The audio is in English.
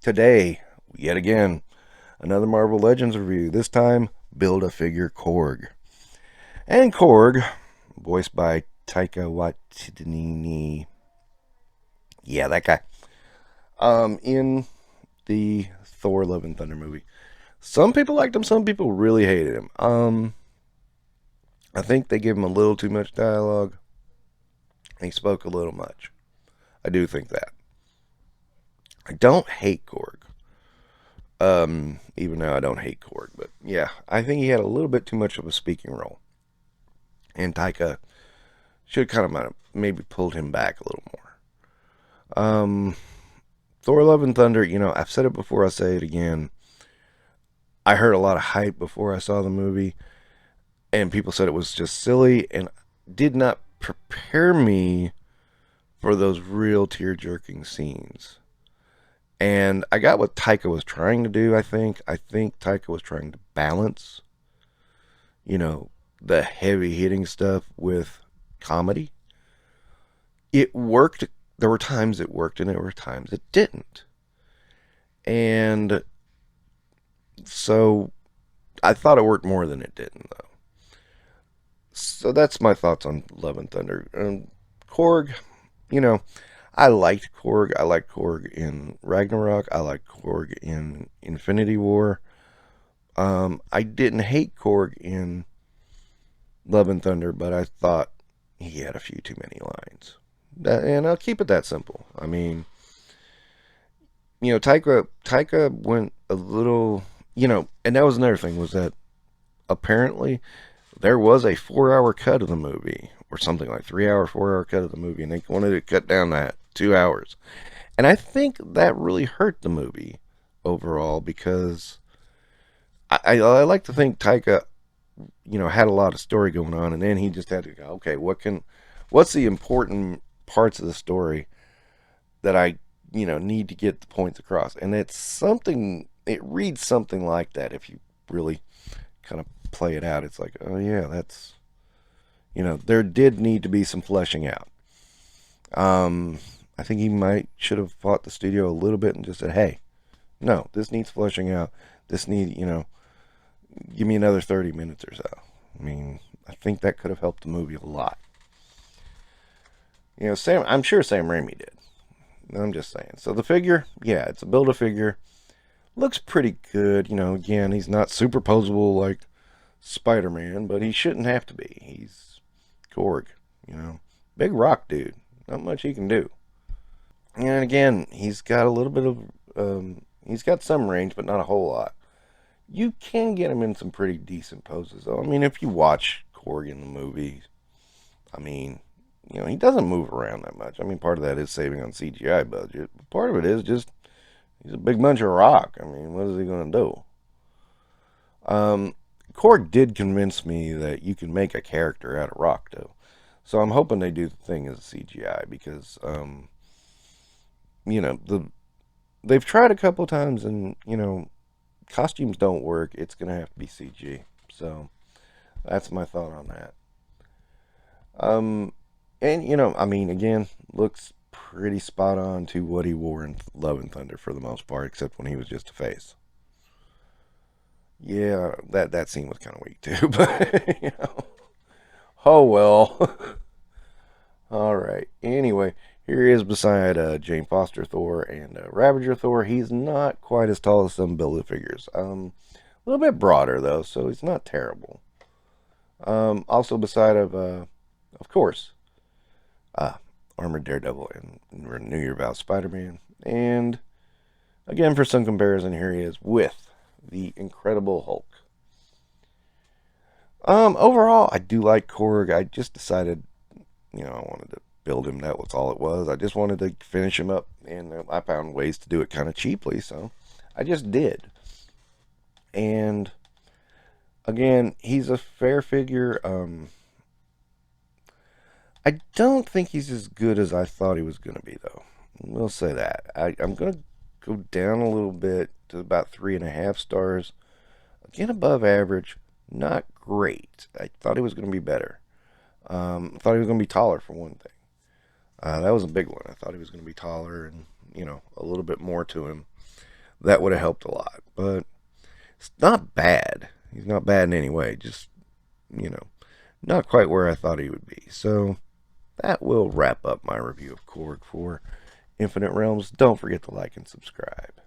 Today, yet again, another Marvel Legends review. This time, Build-A-Figure Korg. And Korg, voiced by Taika Waititi. Yeah, that guy. In the Thor Love and Thunder movie. Some people liked him, some people really hated him. I think they gave him a little too much dialogue. He spoke a little much. I do think that. I don't hate Korg. Even though I don't hate Korg, but yeah, I think he had a little bit too much of a speaking role, and Taika should kind of might have maybe pulled him back a little more. Thor: Love and Thunder. I've said it before. I'll say it again. I heard a lot of hype before I saw the movie, and people said it was just silly, and did not prepare me for those real tear-jerking scenes. And I got what Taika was trying to do, I think. I think Taika was trying to balance, you know, the heavy hitting stuff with comedy. It worked. There were times it worked and there were times it didn't. And so I thought it worked more than it didn't, though. So that's my thoughts on Love and Thunder. Korg, you know, I liked Korg. I liked Korg in Ragnarok. I liked Korg in Infinity War. I didn't hate Korg in Love and Thunder, but I thought he had a few too many lines. And I'll keep it that simple. I mean, Taika went a little, and that was another thing was that apparently there was a 4 hour cut of the movie, or something like 3 hour, 4 hour cut of the movie, and they wanted to cut down that 2 hours. And I think that really hurt the movie overall because I like to think Taika, had a lot of story going on, and then he just had to go, okay, what's the important parts of the story that I, need to get the points across? And it reads something like that if you really kind of play it out. It's like, oh yeah, that's, there did need to be some fleshing out. I think he should have fought the studio a little bit and just said, hey, no, this needs fleshing out. This give me another 30 minutes or so. I mean, I think that could have helped the movie a lot. I'm sure Sam Raimi did. I'm just saying. So the figure, yeah, it's a Build-A-Figure. Looks pretty good. Again, he's not superposable like Spider-Man, but he shouldn't have to be. He's Korg, big rock dude. Not much he can do. And again, he's got a little bit of, he's got some range, but not a whole lot. You can get him in some pretty decent poses, though. I mean, if you watch Korg in the movie, I mean, he doesn't move around that much. I mean, part of that is saving on CGI budget. But part of it is just he's a big bunch of rock. I mean, what is he going to do? Korg did convince me that you can make a character out of rock, though. So I'm hoping they do the thing as CGI because, they've tried a couple times and, costumes don't work. It's going to have to be CG. So that's my thought on that. And, I mean, again, looks pretty spot on to what he wore in Love and Thunder for the most part, except when he was just a face. Yeah, that scene was kind of weak too, but, oh well. All right. Anyway, here he is beside Jane Foster Thor and Ravager Thor. He's not quite as tall as some Build-A-Figures. A little bit broader though, so he's not terrible. Also beside of course, Armored Daredevil and New Year Vow Spider-Man. And again, for some comparison, here he is with the Incredible Hulk. Overall, I do like Korg. I just decided, I wanted to build him. That was all it was. I just wanted to finish him up, and I found ways to do it kind of cheaply, so I just did. And again, he's a fair figure. I don't think he's as good as I thought he was going to be, though. We'll say that. I'm going to go down a little bit to about 3.5 stars. Again, above average. Not great. I thought he was going to be better. I thought he was going to be taller, for one thing. That was a big one. I thought he was going to be taller and, a little bit more to him. that would have helped a lot. But it's not bad. He's not bad in any way. Just, not quite where I thought he would be. So that will wrap up my review of Korg for Infinite Realms. Don't forget to like and subscribe.